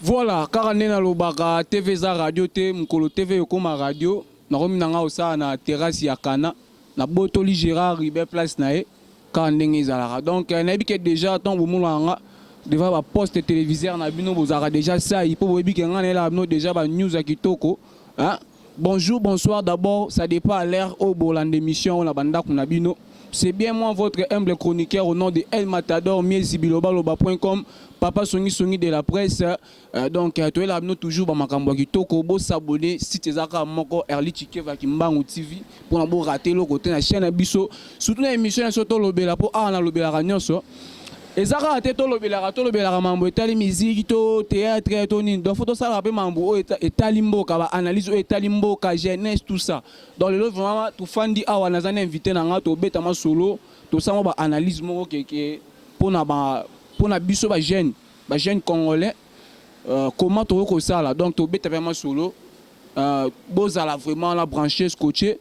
Voilà, car on est dans le TV za radio te mukolo TV comme radio, na romi nanga osa na terrasse ya Kana, na botoli Gérard Ribe place nae, car on est là. Donc on a vu que déjà tant vous moulanga devant la poste téléviseur na bino vous aura déjà ça, il peut vous dire que on est là déjà ba news à Kitoko, hein. Bonjour, bonsoir d'abord, ça dépend à l'heure au bolan d'émission la banda kuna bino. C'est bien moi votre humble chroniqueur au nom de El Matador miezibilobaloba.com. Papa Songi Songi de la presse. Donc, tu es là, nous toujours dans Makambo Kitoko. Bo s'abonner si tu es à Moko Erli Chikeva Kimbangu TV pour ne pas rater le côté de la chaîne Bisso. Surtout l'émission sur Tolobela pour Arna Lobela Ragnoso. Et ça a été Tolobela Mambo et Tali musique, théâtre, Tony. Donc, faut ça rappeler Mambo et Talimbo, analyse et Talimbo, jeunesse, tout ça. Dans le lot, vraiment, tout fan dit ah, on a invité dans un bêtement solo. Tout ça, on va analyse pour na biso ba jeune congolais comment tu veux ça là donc tu es vraiment solo bozala vraiment la branché scotché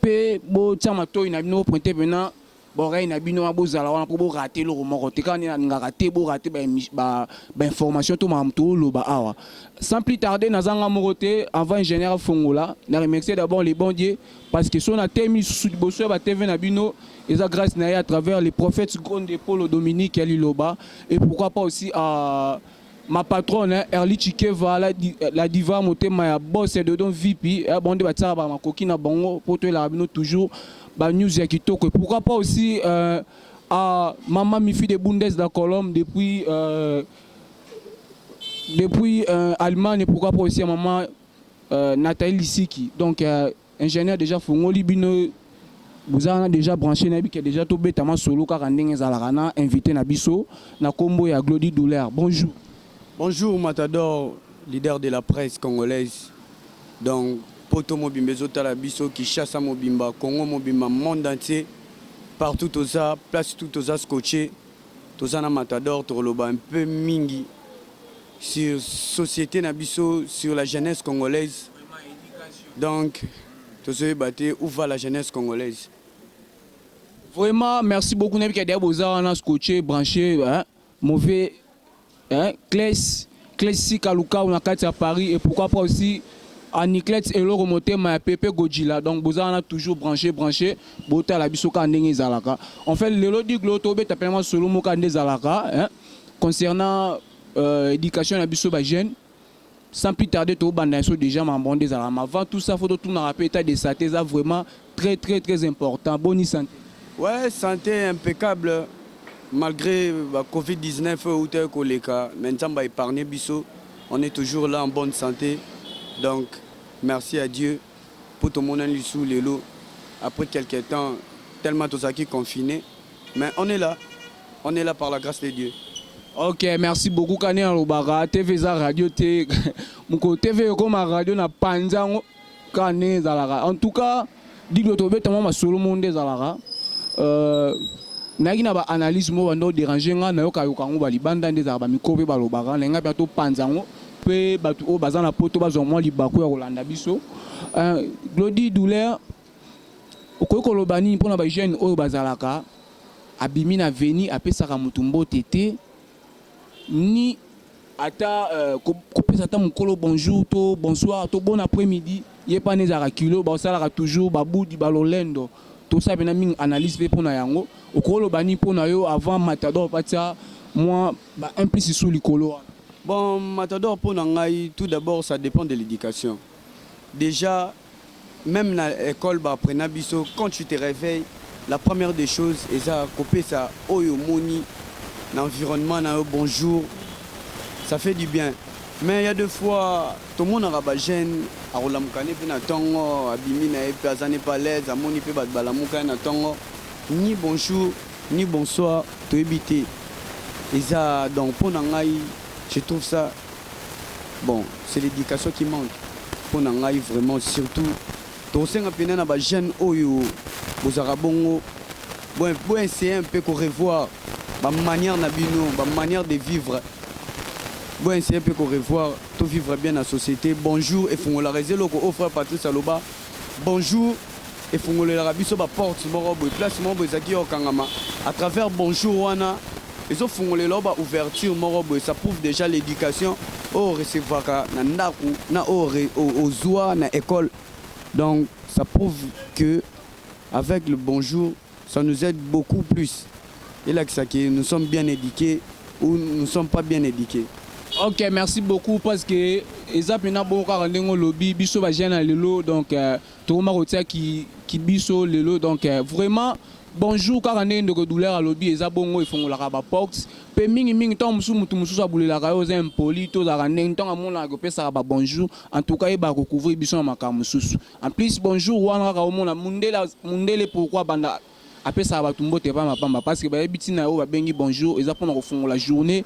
pe bo tiama to ina bino pointer maintenant boreille na bino bozala wana pour rater le moko te quand nga rater bo rater ba information to mam to lo ba awa sans plus tarder nazanga morote avant ingénieur Fongola na remercier d'abord les bons dieux parce que son a terminé sous bosso ba TV na bino et ça grâce à travers les prophètes secondes de Paul Dominique Aliloba et pourquoi pas aussi à ma patronne Erli Chikeva la diva motema ya boss de don VP bon de batara ba makoki na bango pour toi la bino toujours ba news ya kitoko pourquoi pas aussi à maman Mifi de Bundes de Colombe depuis Allemagne pourquoi pas aussi à maman Nathalie Siki donc ingénieur déjà Fongoli bino vous avez déjà branché qui est déjà tout bêtement solo car on a invité Nabiso na combo ya Glody Douleur. Bonjour. Bonjour Matador, leader de la presse congolaise. Donc Poto Mobimba Zotala Biso qui chasse à Mobimba, Congo Mobimba, monde entier, partout tout ça, place tout ça scotché, tout ça na Matador, Torloba un peu mingi sur société Nabiso, sur la jeunesse congolaise. Donc tout ce batté où va la jeunesse congolaise. Vraiment, merci beaucoup. On a scotché, branché, hein, mauvais, hein, classique à Luka, on a à Paris, et pourquoi pas aussi à Niclets et le remonté, mais à Pepe Godjila. Donc, on a toujours branché, Bota la Bisoka Ndenge Zalaka. En fait, le lot du Glotobé, tu as solo Moka Ndenge Zalaka, concernant l'éducation de la Bisoba jeune. Sans plus tarder, tout le monde déjà m'en des alarmes. Avant tout ça, il faut tout le rappel état de santé, c'est vraiment très important. Bonne santé. Ouais, santé impeccable. Malgré la Covid-19 ou tel que les cas, maintenant, épargné Bisso, on est toujours là en bonne santé. Donc, merci à Dieu pour tout le monde sous les lots. Après quelques temps, tellement tout ça qui est confiné. Mais on est là par la grâce de Dieu. Ok, merci beaucoup. Kane Alobara, TV za radio te, muko TV comme radio na panzango Kane Zalara. En tout cas, dit que tobe tellement ma solo monde Zalara. Nagi na ba analyse mo bando déranger nga na yoka yoka ngo bali banda ndeza ba mikobe balobara na nga bientôt panzango pe batu o bazana poto bazo mo libako ya Rolanda biso. Glody Douleur okoko lobani mpona ba jeune o bazalaka abimi na veni apesaka mutumbo tete ni ata kopesa ta mukolo bonjour to bonsoir to bon après-midi yepa nezaka kilo ba salaka toujours babudi balolendo tout ça bena ming analyse pe pona yango okolo bani pona yo avant Matador patia moi ba implice sous likolo. Bon Matador pona ngai tout d'abord ça dépend de l'éducation. Déjà même dans l'école ba prena biso quand tu te réveilles la première des choses et ça couper ça oyo moni l'environnement, bonjour, ça fait du bien. Mais il y a deux fois, tout le monde a rabat gêne, à Rolamkane, puis Natongo, à Bimina, puis à Zanépalaise, à Moni, puis à Balamouka, Natongo, ni bonjour, ni bonsoir, tout éviter. Et ça, donc, pour Nangaï, je trouve ça, bon, c'est l'éducation qui manque. Pour Nangaï, vraiment, surtout, tout ça, on a rabat gêne, oyo, aux Arabongo, bon, essayer un peu qu'on revoir. Ma manière ma manière de vivre. Bon, c'est un peu qu'on revoir, tout vivre bien dans la société. Bonjour, et Fongola Rezelo, au frère Patrice Aloba. Bonjour, et Fongola Rabiso, porte, place, mon Bozaki au Kangama. À travers bonjour, Wana, ils ont fongolé leur ouverture morobo, ça prouve déjà l'éducation au recevoir na ndaku na au zoa na école. Donc ça prouve que avec le bonjour, ça nous aide beaucoup plus. Et là que nous sommes bien éduqués ou nous ne sommes pas bien éduqués. Ok, merci beaucoup parce que exemple na bon ka ndengo lobby biso ba jena lelo donc to ma rotia qui biso lelo donc vraiment bonjour car ndeko douleur à lobby eza bongo ifongola ka ba porte pe mingi tant mutu mususu abulela ka yo impoli to za ndenge tant amona ko pesa ba bonjour en tout cas e ba ko couvrir biso na makamu mususu en plus bonjour wana ka omona mundele pourquoi banda apesa ba tumbo te pa mapamba parce que ba ebiti na yo ba bengi bonjour eza pona ko fongola journée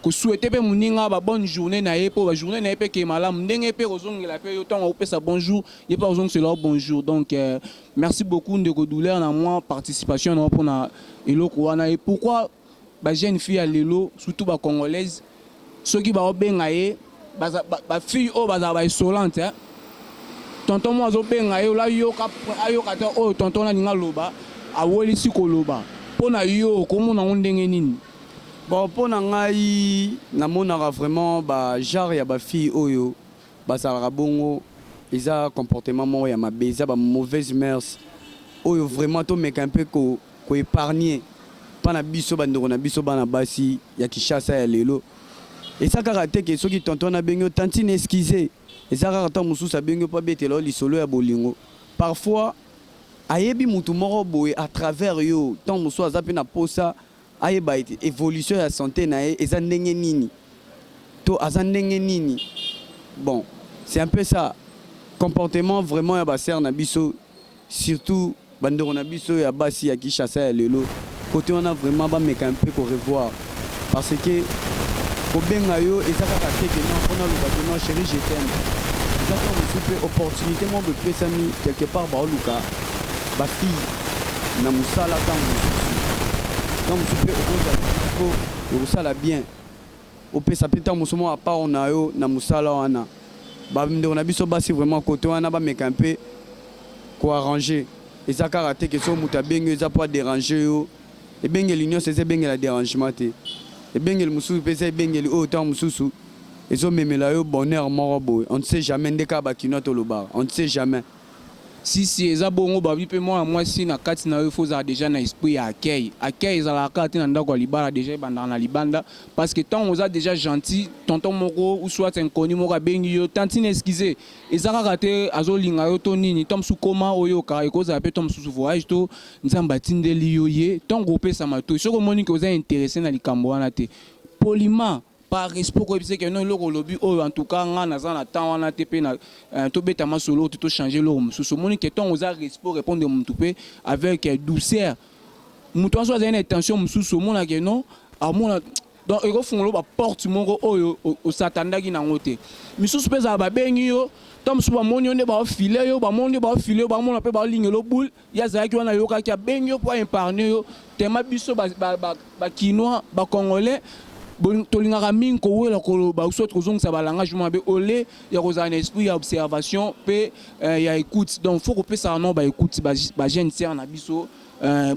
ko souhaiter pe muninga ba bonne journée na ye po ba journée na ye pe ke malamu ndenge pe kozongela pe yo tant ko pesa bonjour ye pa ozong c'est leur bonjour donc merci beaucoup ndeko douleur na moi participation na pona eloko wana et pourquoi ba jeune fille à lelo surtout ba congolaise ceux qui ba benga ye ba fille o ba insolente hein. Tonton moi zo benga yo la yo ka ayo ka o tonton na ninga loba awoli siko loba pona yo komo na ndenge nini. Bon pona ngai na monaka vraiment ba genre ya ba fille oyo ba sala bongo isa comportement mo ya mabe isa ba mauvaise mœurs oyo vraiment to meka un peu ko épargner pana biso bandoko na biso bana basi ya Kishasa ya lelo et ça karaté que soki tonton na bengo tantine esquiser et ça karaté mususu sa bengo pa betelo lisolo ya bolingo parfois ayebi mutu moko boye à travers yo tant mususu azapi na posa ayeba évolution ya santé na ye eza ndenge nini to aza ndenge nini. Bon c'est un peu ça comportement vraiment ya baser na biso surtout bandeko na biso ya basi ya Kishasa ya lelo côté on a vraiment ba meka un peu ko revoir parce que ko benga yo ezaka ka teke na pona luka non chérie je t'aime ezaka une super opportunité mo be pesami quelque part ba luka ba fille na musala tango super au musala bien au pesa peta musumo a part on a yo na musala wana ba ndeko na biso basi vraiment côté wana ba meka un peu ko arranger ezaka ka teke so muta benga eza pas déranger yo et bien l'union c'est bien la dérangement te et bien le mususu pesa bien le autant mususu et so memela yo bonheur morobo on ne sait jamais ndeka ba kinoto loba on ne sait jamais si eza bongo ba bipe moi si na kati na yo faut déjà na esprit ya accueil za la carte na ndako libala déjà banda na libanda parce que tant on a déjà gentil tonton moko ou soit inconnu moko bengi yo tantine excuser ezaka kate azolinga yo to nini tom su koma oyo ka ekoza pe tom su voyage to nzamba tindeli yo ye tant go pesa mato soko moni ko za intéressé na likambo wana te poliment par respect ko bisa que non loko lobby o en tout cas nga na za na temps wana te pe na to beta ma solo to changer lo mususu moni que ton oza respect répondre mutu pe avec douceur mutu so za une intention mususu mona que non a mona donc eko fungolo ba porte moko oyo o satandaki na ngote misusu pe za ba bengi yo tom so ba moni onde ba filer yo ba moni ba filer ba mona pe ba lingelo boule ya za ki wana yo ka bengi yo pour épargner yo tema biso ba kinois ba congolais tolingaka mingi kowela koloba soit kozongisa balangage be ole ya kozala na esprit ya observation pe ya écoute donc faut kopesaka non baécoute bagene tiere na biso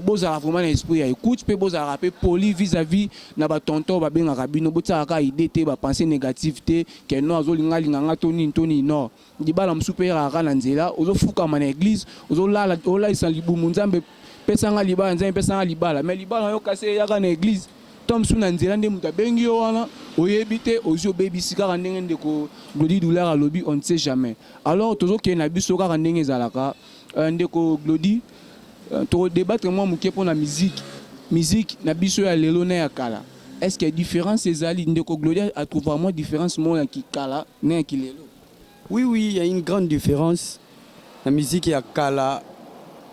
bozala vraiment na esprit ya écoute pe bozalaka pe poli vis-à-vis na batonton babengaka bino botiaka idée te bapensée négative te ke no azolingalinganga to nini no libala mosusu pe eraka na nzela ozofukama na église ozolalisa libumu nzambe pesanga libala nzambe pesanga libala mais libala yo kasi eyaka na église tom suna nzela nde muta bengi yo wana oyebi te ozio bebisi kaka ndenge ndeko Glody douleur à lobby on ne sait jamais alors tozo ke na biso kaka ndenge ezalaka ndeko Glody to débattre moi muke pour la musique na biso ya lelo na ya kala est-ce que différence ezali ndeko Glody a trouvé vraiment différence mo ya kala na ya kilelo? Oui il y a une grande différence la musique ya kala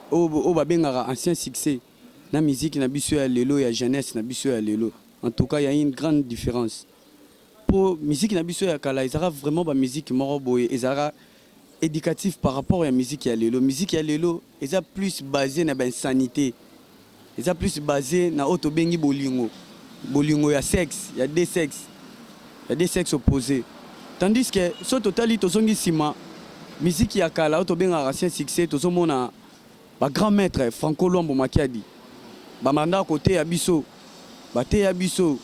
o babengaka ancien succès la musique na biso ya lelo ya jeunesse na biso ya lelo en tout cas il y a une grande différence pour musique na biso ya kala ezara vraiment ba musique moko boye ezara éducatif par rapport à la musique ya lelo eza plus basé na ben sanité eza plus basé na auto bengi bolingo ya sexe ya des sexes opposés tandis que so totali tozongi sima musique ya kala auto benga ancien succès tozomona ba grand maître Franco Luambo Makiadi bamanda côté ya biso bateya biso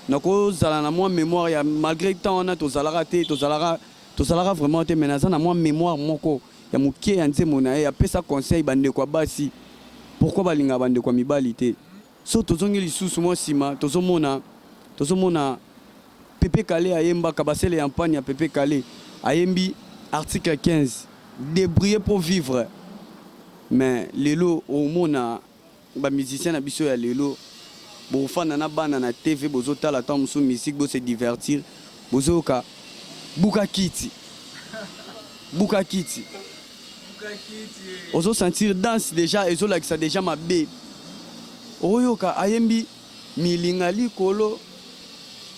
nakozala na mwa mémoire ya malgré temps wana tozalaka te tozalaka vraiment te mais naza na mwa mémoire moko ya moke ya nzembo na ye apesa conseil bandeko ya basi pourquoi balinga bandeko ya mibali te so tozongi lisusu mwa nsima tozomona Pepe Kale ayemba kabasele ya mpagne ya Pepe Kale ayembi article 15 débrouiller pour vivre mais lelo omona ba musicien na biso ya lelo bofana na bana na TV bozotala tant musu musique bo se divertir bozoka buka kiti ozo sentir danse déjà ezo like ça déjà mabe oyoka ayembi milingali kolo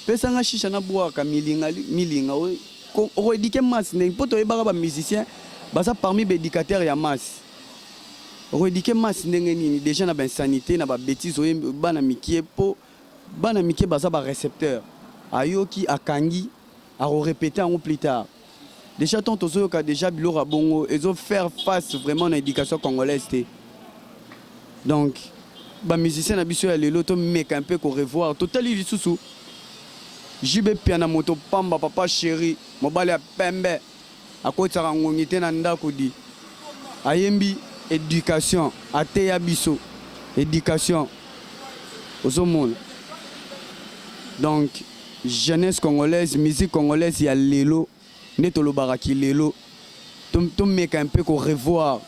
pesa nga shisha na bwaka milinga o éduquer masse ne poto ebaka ba musicien baza parmi ba éducateurs ya masse o éduquer masse ndenge nini déjà na ba sanité na ba bêtise o bana mikie po bana mikie baza ba récepteur ayoki akangi a répéter en plus tard déjà tant tozoyoka déjà bilora bongo ezo faire face vraiment na éducation congolaise te donc ba musicien na biso ya lelo to meka un peu ko revoir totali lisusu jibe piana moto pamba papa chéri mobali ya pembe akotaka ngongi te na ndako di ayembi éducation ateya biso éducation ozomona donc jeunesse congolaise musique congolaise ya lelo nde tolobaka ki lelo tomeka un peu ko revoir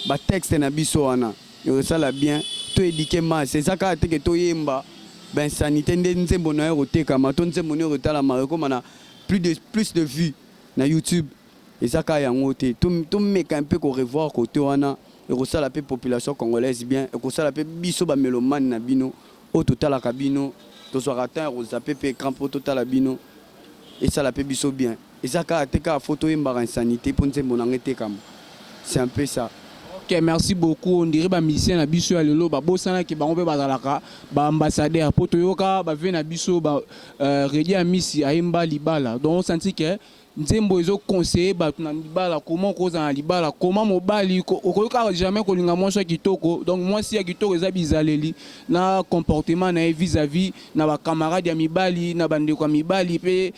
ba texte na biso wana yosala bien to éduquer masse ezaka teke toyemba ben sanité nde nzembo na yo kotekama to nzembo na yo kotalama ekomana plus de vues na YouTube ezaka yango te tomeka un peu ko revoir côté wana ekosala pe population congolaise bien ekosala pe biso ba mélomane na bino o totalaka bino tozwaka temps ekozape pe écran po totala bino esala pe biso bien ezaka ateka photo yembaka insanité po nzembo na ngetekama c'est un peu ça. Ok, merci beaucoup. On dirait que musicien na biso ya lelo ba bosana ki bango pe bazalaka ba ambassadeur poto yoka ba ve na biso ba redi a misi aimba libala. Donc on senti que nzembo ezo conseiller ba na libala comment koza na libala comment mobali okoyoka jamais kolinga mwasi kitoko. Donc mwasi ya kitoko eza bizaleli na comportement na vis-à-vis na ba camarades ya mibali na bandeko ya mibali pe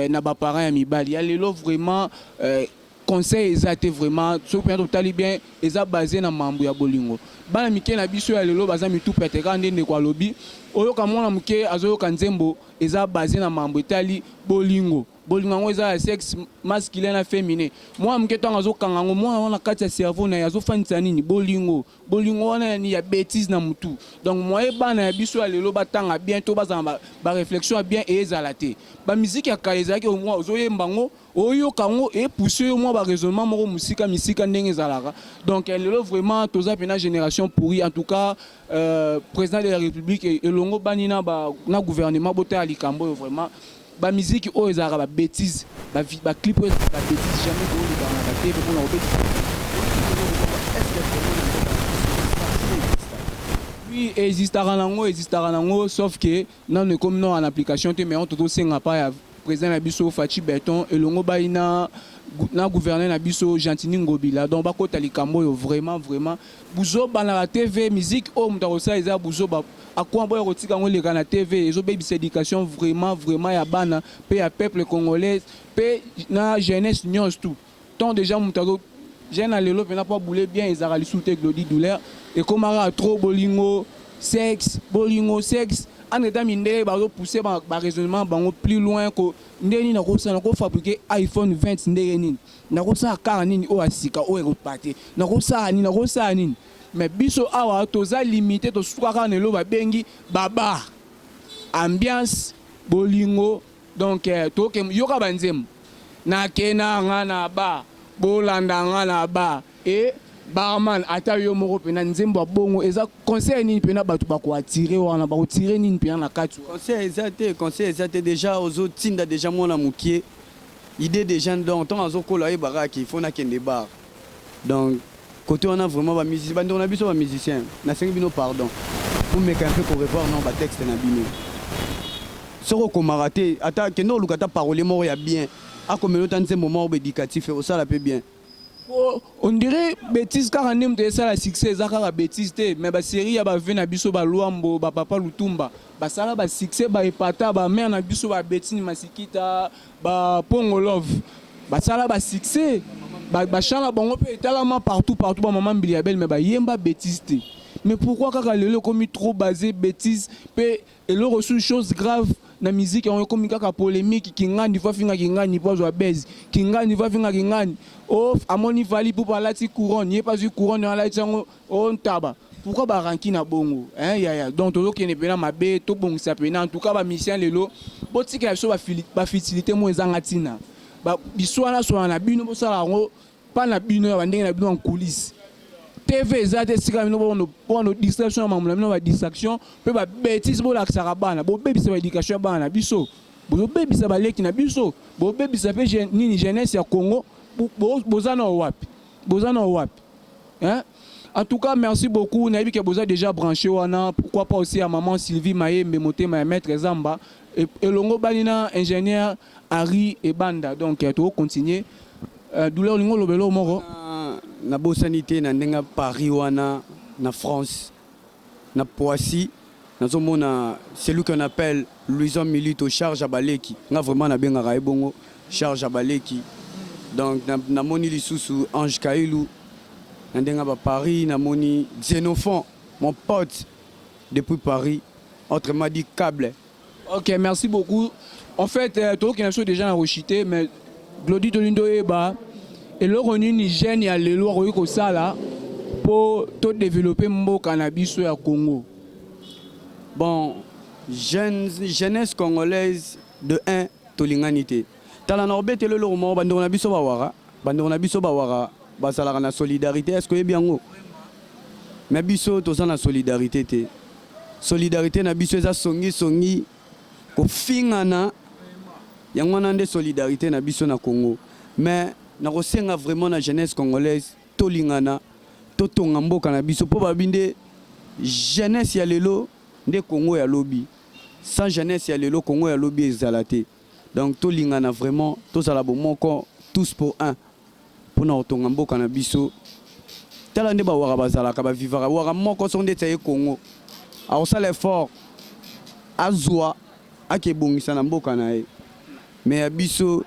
na ba parents ya mibali. Ya lelo vraiment conseil ezate vraiment so pe totali bien eza basé na mambo ya bolingo bana mike na biso ya lelo baza mitu pete ka ndende kwa lobi oyoka mwana mike azoyoka nzembo eza basé na mambo etali bolingo ngo eza sexe masculin na féminin mwana mike tanga azokanga ngo mwana wana kati ya cerveau na azofanisa nini bolingo wana ni ya bêtise na mutu donc moi bana ya biso ya lelo batanga bientôt baza ba réflexion bien ezala te ba musique ya kaeza ki au moins ozoyemba ngo oyoka ngo et pousser au moins ba raisonnement moko musika ndenge ezalaka donc lelo vraiment toza pena génération pourri en tout cas président de la République et longo bani na gouvernement bota likambo vraiment ba musique o ezalaka ba bêtise ba clip ba bêtise jamais ko le dans la télé pour na bêtise oui existara nango sauf que non ne comme non en application mais on tout senga pas président na biso Fachi Beton et longo baina na gouverneur na biso Gentini Ngobila donc ba kota likambo yo vraiment buzo bana la TV musique o mutarosa eza buzo ba akwa boyo kotika ngo leka na TV ezo baby éducation vraiment ya bana pe ya peuple congolais pe na jeunesse nyons tout tant déjà mutaro jeune à lelo pena pas bouler bien ezara li souté glodi douleur et komara trop bolingo sexe en état mine ba pousser ba raisonnement bango plus loin ko ndeni na ko sana ko fabriquer iPhone 20 ndenge nini na ko sa car nini o asika o reparte na ko sa nini mais biso awa toza limité to suka na lo ba bengi baba ambiance bolingo donc to ke yoka banzem na kena ngana ba bolanda ngana ba et barman ata yo moko pena nzembo bongo eza conseil nini pena batu bako attirer wana bako tirer nini pena na katu conseil ezate déjà ozo tinda déjà mona mukie idée des gens donc tant azo kola e baraki il faut na kende bar donc côté on a vraiment ba musicien bande on a biso ba musicien na sengi bino pardon pour meka un peu pour revoir non ba texte na bino soko ko maraté ata kendo lukata parole moko ya bien a comme le temps nzembo moko éducatif et ça la peut bien On dirait bêtise car on aime ça la succès ça car bêtise mais ba série ya ba vena biso ba luambo ba papa lutumba ba sala ba succès ba epata ba mère na biso ba betini masikita ba pongo love ba sala ba succès ba chala bongo pe talama partout ba maman biliabel mais ba yemba bêtise. Mais pourquoi quand le comme trop basé bêtise pe et le reçu chose grave na musique on comme kaka polémique qui ngani va finga qui ngani pas wa baise qui ngani va finga qui ngani oh amoni vali pour parler ti couronne n'y pas du couronne en la tiango on taba pourquoi ba ranki na bongo hein ya donc to qui ne pena mabe to bon ça pena en tout cas ba mission lelo boti ka so ba facilité mo ezangatina ba biswana so na bino bo sala ngo pas na bino ba ndenge na bino en coulisses TV ezate sika bino pour nos distractions mamula bino ba distraction pe ba bêtise bo la sarabana bo bebisa ba éducation bana biso bo bebisa ba leki na biso bo bebisa pe nini jeunesse ya Congo bozana wapi hein. En tout cas merci beaucoup na que boza déjà branché wana pourquoi pas aussi à maman Sylvie Mayembe motema maître Zamba et longo banina ingénieur Harry et Banda donc to continuer douleur lingo lobelo moko na bosanité na ndenga Paris wana na France na Poissy nazomona celui qu'on appelle Louison Milito Charles Abaleki nga vraiment na benga raibongo Charles Abaleki donc na moni lisusu Ange Kailou na ndenga ba Paris na moni Xénophon mon pote depuis Paris autrement dit câble. OK merci beaucoup en fait tout qui n'a déjà enregistré mais Glody Tolindo eba et le revenu Niger ya lelo ko ko sala pour tout développer mboka na biso ya Congo. Bon jeunesse congolaise de 1 tolinganité tala na obete le mo bando na biso ba wara ba sala na solidarité est-ce que bien ngo mais biso to na solidarité te solidarité na biso eza songi ko fingana yango na nde solidarité na biso na Congo mais na kosenga vraiment na jeunesse congolaise tolingana totonga mboka na biso po babinde jeunesse ya lelo nde Congo ya lobi sans jeunesse ya lelo Congo ya lobi ezalate donc tolingana vraiment tozala bomoko tous pour un pour na otonga mboka na biso tala nde ba wara bazalaka ba vivara wara moko sonde tsaye Congo a osala effort azwa akebongisa na mboka na ye mais ya biso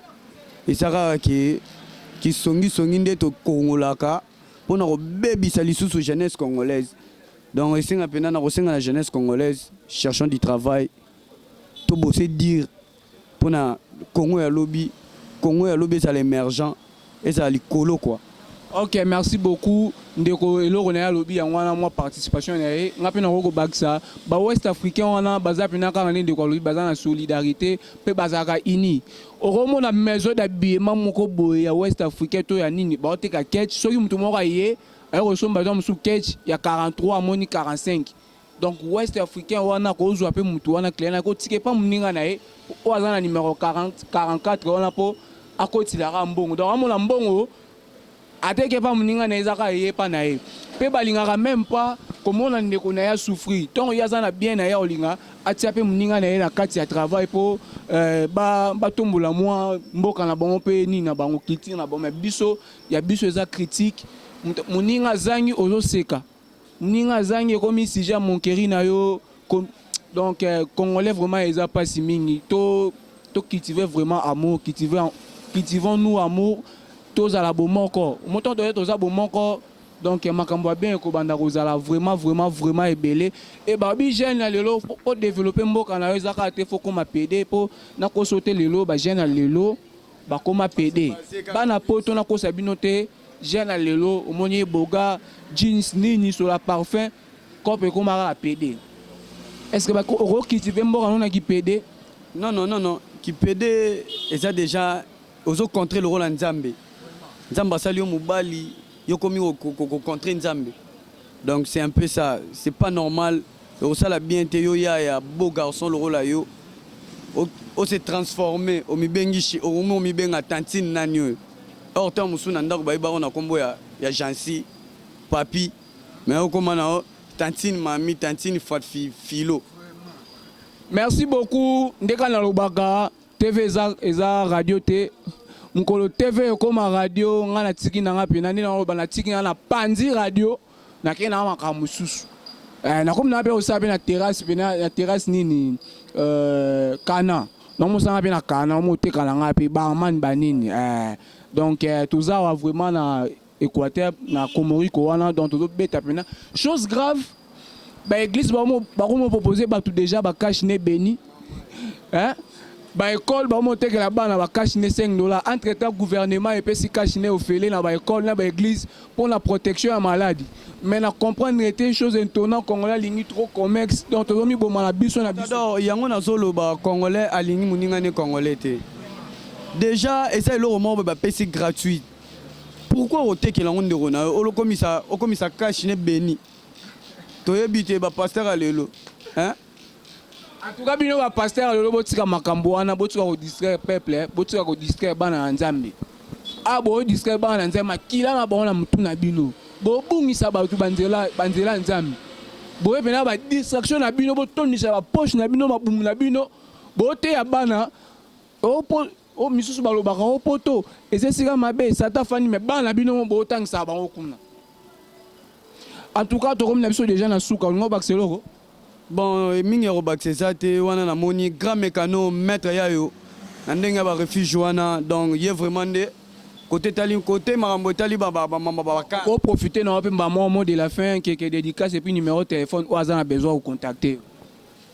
esaka qui songi nde to kongolaka pona ko bebisa lisusu jeunesse congolaise donc esenga pena na kosenga la jeunesse congolaise cherchant du travail to bosser dire pona Congo ya lobi ça l'émergent et ça likolo quoi. OK merci beaucoup ndeko eloko na ya lobi ya ngwana moi participation na ye ngapi na ko baksa ba West Africain wana baza pena ka ngane ndeko lobi baza na solidarité pe bazaka ini oromo na maison d'habillement moko boye ya West Africain to ya nini ba oteka ketch soki mutu moko ye ayo somba dans musu ketch ya 43 amoni 45 donc West Africain wana ko zwa pe mutu wana client ko tike pa muninga na ye o azana numéro 40 44 wana po akotilaka mbongo donc amona mbongo ateke pa muninga na ezaka ye pa na ye pe balingaka même pas komona ndeko na ya souffrir donc ya zana bien na ya olinga atia pe muninga na ye na kati ya travail po ba tombola moi mboka na bango pe ni na bango critique na bango biso ya biso eza critique muninga zangi ozoseka muninga zangi komi sija monkeri na yo donc congolais vraiment eza pas si mingi to cultiver vraiment amour cultivons nous amour tous à la bomoko montant de tous à bomoko donc makambo bien ko banda kozala vraiment ebelé et babi jeune lelo pour développer mboka na ezaka te faut comme PD pour na ko sauter lelo ba jeune lelo ba comme PD bana poto na ko sabinote jeune lelo omoni boga jeans nini sur la parfum comme comme à PD est-ce que ba ko cultiver mboka na ki PD non qui PD eza déjà ozo contrer le rôle en Nzambe Nzamba salio mubali yokomi contre Nzambe. Donc c'est un peu ça, c'est pas normal. Au ça la bien te yo ya beau garçon le rôle yo. O se transformer au mibengishi au mo mibenga tantine nanyo. Or tant musuna ndako ba on a kombo ya Jansi papi mais o komana tantine mami tantine filo. Merci beaucoup ndeka na lobaka TV eza radio te mukolo TV comme radio ngana tiki nanga pena ni na bana tiki na panzi radio na kena makambo susu na comme na be osabe na terrasse pena na terrasse nini kana na mo sanga pena kana mo te kana ngapi ba man banini donc tout ça vraiment na Équateur na Comorico wana donc tout beta pena chose grave ba église ba mo proposer ba tout déjà ba cash né béni ba école ba mo teke la ba na ba cash né $5 entre temps gouvernement et puis si cash né ofélé na ba école na ba église pour la protection à maladie mais na comprendre était chose étonnant congolais lingi trop comex donc to mi boma na biso na biso alors yango na zolo ba congolais alingi muninga ne congolais te déjà essaye le roman ba pesi gratuit pourquoi au teke la ngonde rona o komisa cash né béni to yebite ba pasteur alelo hein. En tout cas, bino ba pasteur lelo botika makambo wana botika ko distraire peuple, botika ko distraire bana nzambe. Ah bo distraire bana nzambe kila na bona mutu na bino. Bo bungisa ba tu banzela nzambe. Bo ebena ba distraction na bino bo tonisa ba poche na bino mabungu na bino. Bo te ya bana o misusu balobaka o poto ezesika mabe sata fani me bana bino bo tangisa bango kuna. En tout cas, to comme na biso déjà na suka ngo bakseloko. Bon, mingi robaxezate wana na moni grand mécano maître yayo na ndenge ba refuge wana donc il est vraiment de côté tali côté marambo tali baba ko profiter na pemba mot de la fin que dédicace et puis numéro de téléphone ou azana besoin de contacter.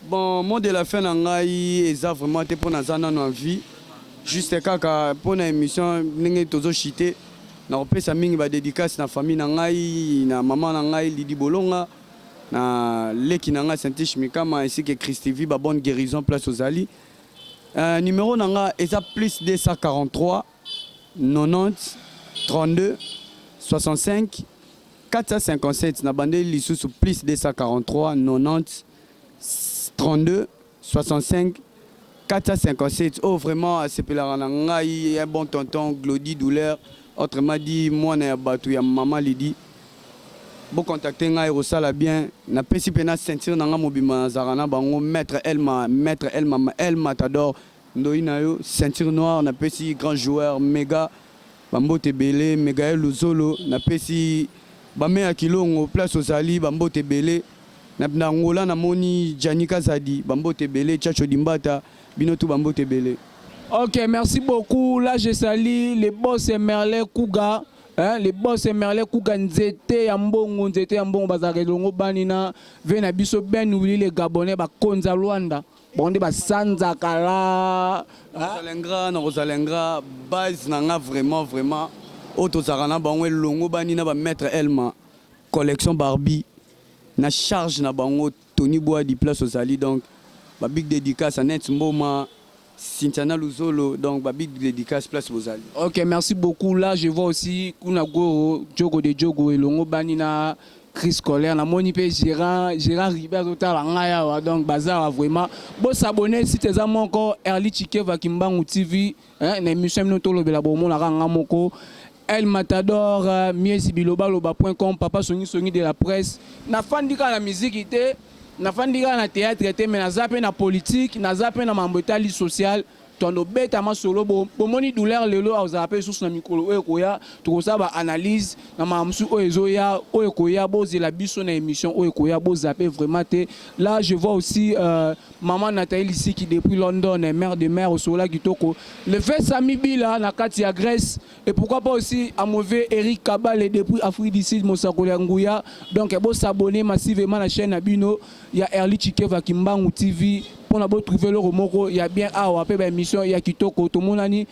Bon, mot de la fin na ngai eza vraiment te pour na zana na vie juste kaka pour na émission ndenge tozo chité na opesa mingi ba dédicace na famille na ngai na maman na ngai Lidi Bolonga na leki nanga Saint-Tiche Mikama ainsi que Christivi ba bonne guérison place aux Ali numéro nanga eza plus 243 90 32 65 457 na bande lisusu plus 243 90 32 65 457 oh vraiment c'est pela nanga un bon tonton Glody Douleur autrement dit moi na batu ya maman Lidi bon contacter ngai rosala bien na pesi pena sentir nanga mobima zarana bango maître Elma Matador ndoina yo ceinture noire na pesi grand joueur méga bambote belé méga Luzolo na pesi bame ya kilongo place ozali bambote belé na ngola na moni Janika Zadi bambote belé Chacho Dimbata binotu bambote belé. OK, merci beaucoup. Là je salue les boss Merlin Kuga. Les boss Merlin Kuga nzete ya mbongo bazaka longo banina vena biso ben ouli les Gabonais ba konza Luanda bonde ba sanza kala Rosalengra base nanga vraiment auto zarana bango longo banina ba maître Elma collection Barbie na charge na bango Tony Bois di place aux Ali donc ba big dédicace à Net Mboma Sintana Luzolo, donc Babik dédicace place Bozali. OK, merci beaucoup. Là, je vois aussi Kunagoro, Djogo de Djogo et Longo Banina, Chris Colère, la Monipe Gérard Ribert Total Ngaya, donc Bazar vraiment. Bon s'abonner si tu es encore Erli Chike Vakimbangu TV, hein, l'émission Notolo Belabomon la Rangamoko. El Matador, Miesi Biloba.com, Papa Soni de la presse. Na fan dika la musique était na fandika na théâtre te mais na zape na politique na zape na mambotali social tondo beta ma solo bomoni douleur lelo a zape sous na mikolo ekoya to ça ba analyse na mamsu oezoya oekoya bozela biso na émission oekoya bo zape vraiment te. Là je vois aussi maman Nathalie ici qui depuis London est mère de mère au sola kitoko le fait Sami Bila na kati ya Grèce et pourquoi pas aussi à mauvais Eric Kabale depuis Afrique du Sud Mosakola Nguya donc bo s'abonner massivement la chaîne Abino il y a Erli Chike Vakimbangu TV pour la trouver le remoko il y a bien awa pe ba émission il y a kitoko to monani